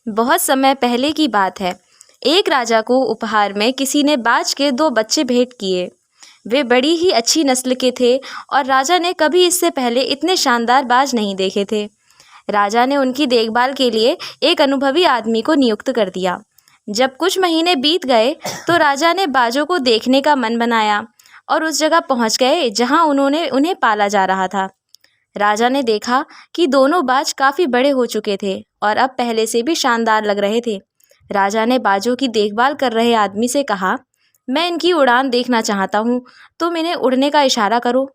बहुत समय पहले की बात है। एक राजा को उपहार में किसी ने बाज के 2 बच्चे भेंट किए। वे बड़ी ही अच्छी नस्ल के थे और राजा ने कभी इससे पहले इतने शानदार बाज नहीं देखे थे। राजा ने उनकी देखभाल के लिए एक अनुभवी आदमी को नियुक्त कर दिया। जब कुछ महीने बीत गए तो राजा ने बाजों को देखने का मन बनाया और उस जगह पहुंच गए जहां उन्हें पाला जा रहा था। राजा ने देखा कि दोनों बाज काफ़ी बड़े हो चुके थे और अब पहले से भी शानदार लग रहे थे। राजा ने बाजों की देखभाल कर रहे आदमी से कहा, मैं इनकी उड़ान देखना चाहता हूँ, तुम इन्हें उड़ने का इशारा करो।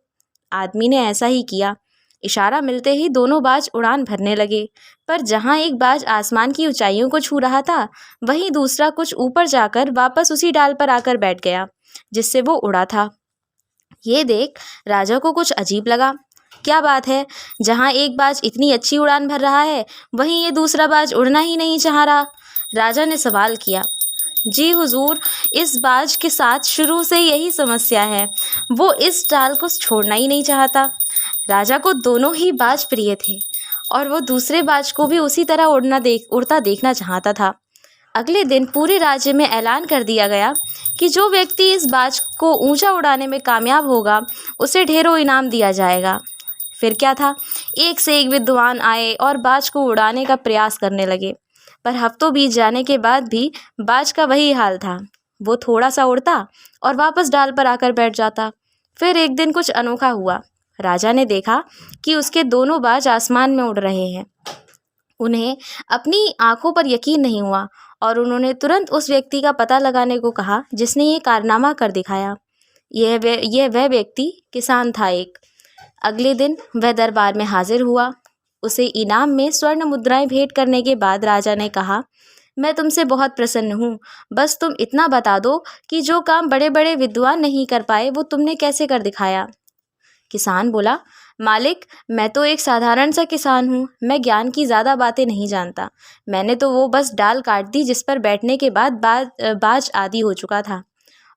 आदमी ने ऐसा ही किया। इशारा मिलते ही दोनों बाज उड़ान भरने लगे, पर जहाँ एक बाज आसमान की ऊंचाइयों को छू रहा था, वहीं दूसरा कुछ ऊपर जाकर वापस उसी डाल पर आकर बैठ गया जिससे वो उड़ा था। ये देख राजा को कुछ अजीब लगा। क्या बात है, जहाँ एक बाज इतनी अच्छी उड़ान भर रहा है, वहीं ये दूसरा बाज उड़ना ही नहीं चाह रहा। राजा ने सवाल किया, जी हुजूर, इस बाज के साथ शुरू से यही समस्या है, वो इस डाल को छोड़ना ही नहीं चाहता। राजा को दोनों ही बाज प्रिय थे और वो दूसरे बाज को भी उसी तरह उड़ता देखना चाहता था। अगले दिन पूरे राज्य में ऐलान कर दिया गया कि जो व्यक्ति इस बाज को ऊंचा उड़ाने में कामयाब होगा, उसे ढेरों इनाम दिया जाएगा। फिर क्या था, एक से एक विद्वान आए और बाज को उड़ाने का प्रयास करने लगे, पर हफ्तों बीत जाने के बाद भी बाज का वही हाल था। वो थोड़ा सा उड़ता और वापस डाल पर आकर बैठ जाता। फिर एक दिन कुछ अनोखा हुआ। राजा ने देखा कि उसके दोनों बाज आसमान में उड़ रहे हैं। उन्हें अपनी आंखों पर यकीन नहीं हुआ और उन्होंने तुरंत उस व्यक्ति का पता लगाने को कहा जिसने ये कारनामा कर दिखाया। यह वह व्यक्ति किसान था एक। अगले दिन वह दरबार में हाजिर हुआ। उसे इनाम में स्वर्ण मुद्राएं भेंट करने के बाद राजा ने कहा, मैं तुमसे बहुत प्रसन्न हूँ, बस तुम इतना बता दो कि जो काम बड़े बड़े विद्वान नहीं कर पाए वो तुमने कैसे कर दिखाया। किसान बोला, मालिक, मैं तो एक साधारण सा किसान हूँ, मैं ज्ञान की ज़्यादा बातें नहीं जानता। मैंने तो वो बस डाल काट दी जिस पर बैठने के बाद बाज आदी हो चुका था,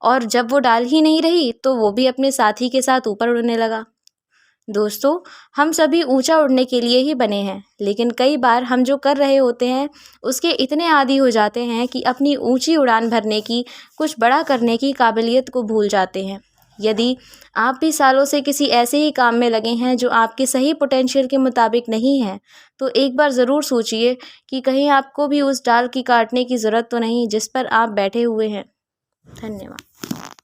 और जब वो डाल ही नहीं रही तो वो भी अपने साथी के साथ ऊपर उड़ने लगा। दोस्तों, हम सभी ऊंचा उड़ने के लिए ही बने हैं, लेकिन कई बार हम जो कर रहे होते हैं उसके इतने आदी हो जाते हैं कि अपनी ऊंची उड़ान भरने की, कुछ बड़ा करने की काबिलियत को भूल जाते हैं। यदि आप भी सालों से किसी ऐसे ही काम में लगे हैं जो आपके सही पोटेंशियल के मुताबिक नहीं है, तो एक बार ज़रूर सोचिए कि कहीं आपको भी उस डाल की काटने की ज़रूरत तो नहीं जिस पर आप बैठे हुए हैं। धन्यवाद।